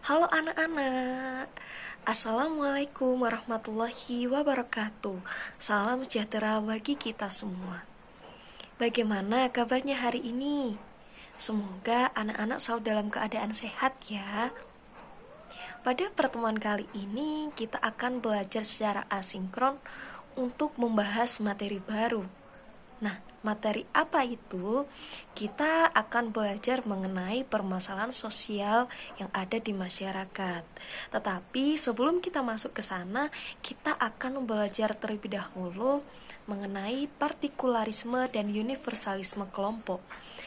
Halo anak-anak, Assalamualaikum warahmatullahi wabarakatuh. Salam sejahtera bagi kita semua. Bagaimana kabarnya hari ini? Semoga anak-anak selalu dalam keadaan sehat ya. Pada pertemuan kali ini kita akan belajar secara asinkron untuk membahas materi baru. Nah, materi apa itu? Kita akan belajar mengenai permasalahan sosial yang ada di masyarakat. Tetapi sebelum kita masuk ke sana, kita akan belajar terlebih dahulu mengenai partikularisme dan universalisme kelompok.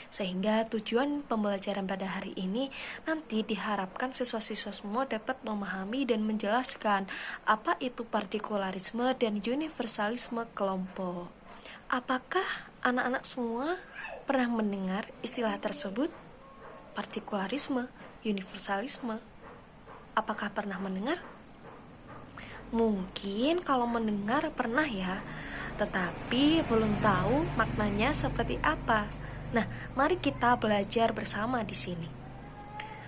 Sehingga tujuan pembelajaran pada hari ini nanti diharapkan siswa-siswa semua dapat memahami dan menjelaskan apa itu partikularisme dan universalisme kelompok. Apakah anak-anak semua pernah mendengar istilah tersebut? Partikularisme, universalisme. Apakah pernah mendengar? Mungkin kalau mendengar pernah ya, tetapi belum tahu maknanya seperti apa. Nah, mari kita belajar bersama di sini.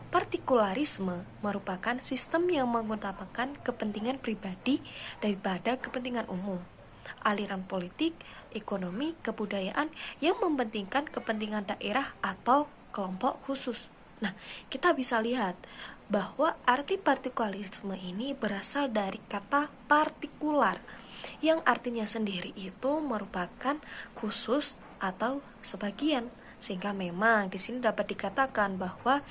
Partikularisme merupakan sistem yang mengutamakan kepentingan pribadi daripada kepentingan umum. Aliran politik, ekonomi, kebudayaan yang mementingkan kepentingan daerah atau kelompok khusus. Nah, kita bisa lihat bahwa arti partikularisme ini berasal dari kata partikular, yang artinya sendiri itu merupakan khusus atau sebagian. Sehingga memang di sini dapat dikatakan bahwa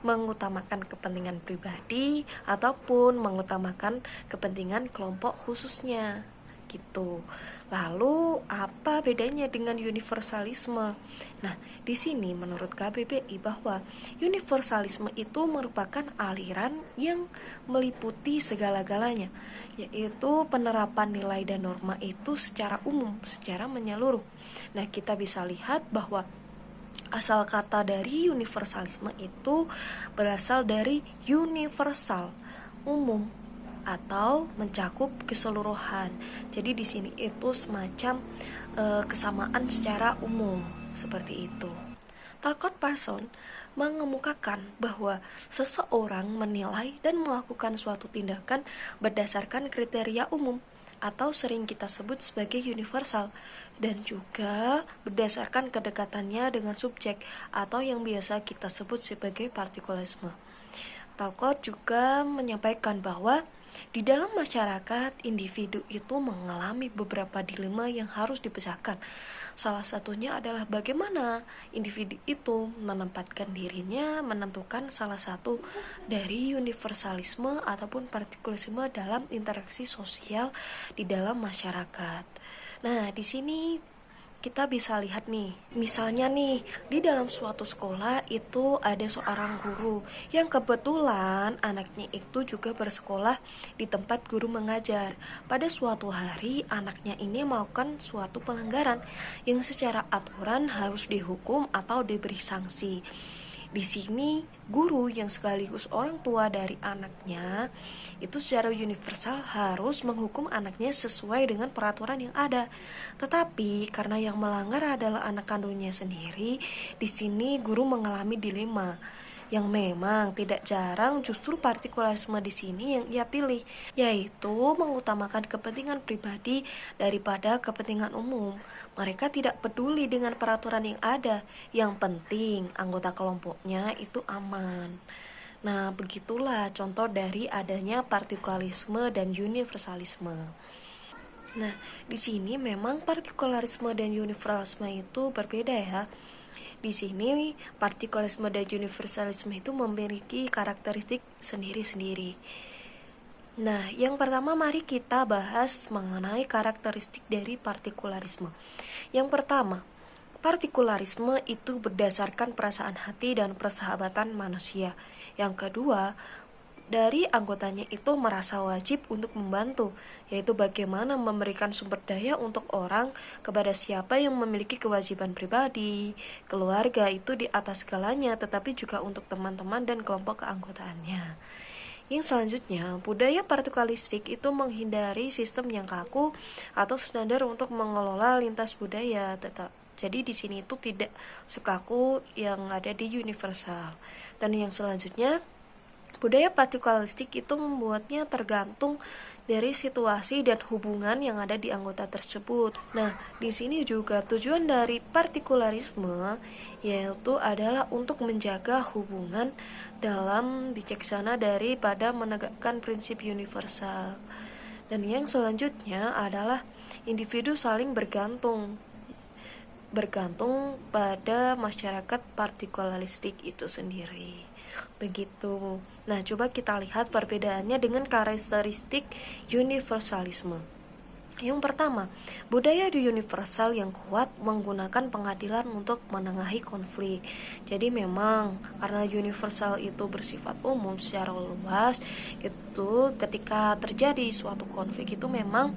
mengutamakan kepentingan pribadi ataupun mengutamakan kepentingan kelompok khususnya. Gitu. Lalu apa bedanya dengan universalisme? Nah, di sini menurut KBBI bahwa universalisme itu merupakan aliran yang meliputi segala-galanya, yaitu penerapan nilai dan norma itu secara umum, secara menyeluruh. Nah, kita bisa lihat bahwa asal kata dari universalisme itu berasal dari universal, umum, atau mencakup keseluruhan. Jadi di sini itu semacam kesamaan secara umum seperti itu. Talcott Parsons mengemukakan bahwa seseorang menilai dan melakukan suatu tindakan berdasarkan kriteria umum atau sering kita sebut sebagai universal, dan juga berdasarkan kedekatannya dengan subjek atau yang biasa kita sebut sebagai partikularisme. Talcott juga menyampaikan bahwa di dalam masyarakat, individu itu mengalami beberapa dilema yang harus dipecahkan. Salah satunya adalah bagaimana individu itu menempatkan dirinya menentukan salah satu dari universalisme ataupun partikularisme dalam interaksi sosial di dalam masyarakat. Nah, di sini kita bisa lihat nih, misalnya nih, di dalam suatu sekolah itu ada seorang guru yang kebetulan anaknya itu juga bersekolah di tempat guru mengajar. Pada suatu hari, anaknya ini melakukan suatu pelanggaran yang secara aturan harus dihukum atau diberi sanksi. Di sini, guru yang sekaligus orang tua dari anaknya itu secara universal harus menghukum anaknya sesuai dengan peraturan yang ada. Tetapi karena yang melanggar adalah anak kandungnya sendiri, di sini guru mengalami dilema yang memang tidak jarang justru partikularisme di sini yang ia pilih, yaitu mengutamakan kepentingan pribadi daripada kepentingan umum. Mereka tidak peduli dengan peraturan yang ada, yang penting anggota kelompoknya itu aman. Nah, begitulah contoh dari adanya partikularisme dan universalisme. Nah, di sini memang partikularisme dan universalisme itu berbeda ya. Di sini partikularisme dan universalisme itu memiliki karakteristik sendiri-sendiri. Nah, yang pertama mari kita bahas mengenai karakteristik dari partikularisme. Yang pertama, partikularisme itu berdasarkan perasaan hati dan persahabatan manusia. Yang kedua, dari anggotanya itu merasa wajib untuk membantu, yaitu bagaimana memberikan sumber daya untuk orang kepada siapa yang memiliki kewajiban pribadi, keluarga itu di atas segalanya, tetapi juga untuk teman-teman dan kelompok keanggotaannya. Yang selanjutnya, budaya partikularistik itu menghindari sistem yang kaku atau standar untuk mengelola lintas budaya, jadi di sini itu tidak sekaku yang ada di universal. Dan yang selanjutnya, Budaya partikularistik itu membuatnya tergantung dari situasi dan hubungan yang ada di anggota tersebut. Nah, di sini juga tujuan dari partikularisme yaitu adalah untuk menjaga hubungan dalam bijaksana daripada menegakkan prinsip universal. Dan yang selanjutnya adalah individu saling bergantung pada masyarakat partikularistik itu sendiri. Begitu. Nah, coba kita lihat perbedaannya dengan karakteristik universalisme. Yang pertama, budaya universal yang kuat menggunakan pengadilan untuk menengahi konflik. Jadi memang karena universal itu bersifat umum secara luas, itu ketika terjadi suatu konflik itu memang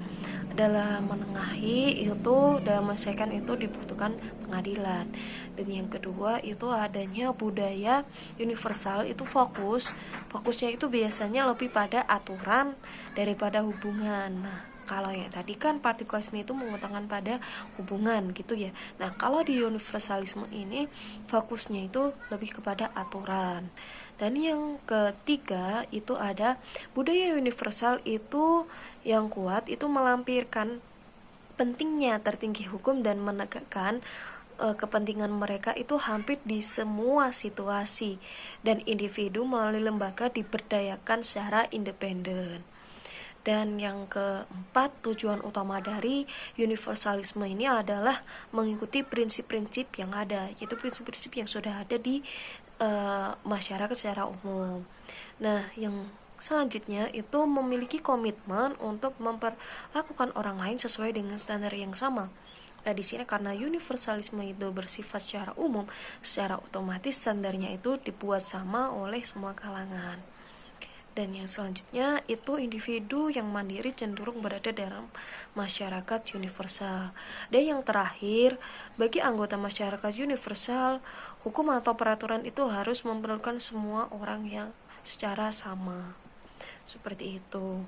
dalam menengahi itu, dalam menyelesaikan itu dibutuhkan pengadilan. Dan yang kedua itu adanya budaya universal itu fokusnya itu biasanya lebih pada aturan daripada hubungan. Nah, kalau yang tadi kan partikularisme itu mengutamakan pada hubungan gitu ya. Nah, kalau di universalisme ini fokusnya itu lebih kepada aturan. Dan yang ketiga itu ada budaya universal itu yang kuat itu melampirkan pentingnya tertinggi hukum dan menegakkan kepentingan mereka itu hampir di semua situasi, dan individu melalui lembaga diberdayakan secara independen. Dan yang keempat, tujuan utama dari universalisme ini adalah mengikuti prinsip-prinsip yang ada, yaitu prinsip-prinsip yang sudah ada di masyarakat secara umum. Nah, yang selanjutnya itu memiliki komitmen untuk memperlakukan orang lain sesuai dengan standar yang sama. Nah, di sini karena universalisme itu bersifat secara umum, secara otomatis standarnya itu dibuat sama oleh semua kalangan. Dan yang selanjutnya itu individu yang mandiri cenderung berada dalam masyarakat universal. Dan yang terakhir, bagi anggota masyarakat universal, hukum atau peraturan itu harus memperlakukan semua orang yang secara sama. Seperti itu.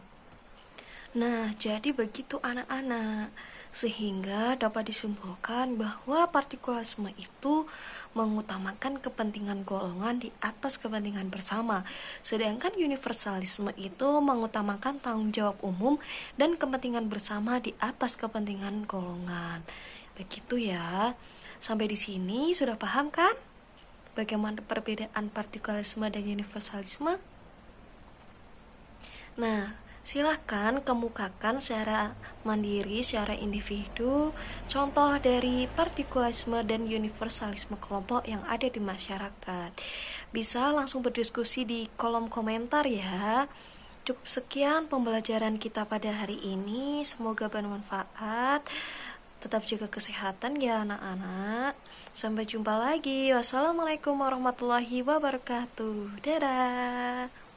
Nah, jadi begitu anak-anak. Sehingga dapat disimpulkan bahwa partikularisme itu mengutamakan kepentingan golongan di atas kepentingan bersama. Sedangkan universalisme itu mengutamakan tanggung jawab umum dan kepentingan bersama di atas kepentingan golongan. Begitu ya. Sampai di sini sudah paham kan? Bagaimana perbedaan partikularisme dan universalisme? Nah, silahkan kemukakan secara mandiri, secara individu, contoh dari partikularisme dan universalisme kelompok yang ada di masyarakat. Bisa langsung berdiskusi di kolom komentar ya. Cukup sekian pembelajaran kita pada hari ini. Semoga bermanfaat. Tetap jaga kesehatan ya anak-anak. Sampai jumpa lagi. Wassalamualaikum warahmatullahi wabarakatuh. Dadah.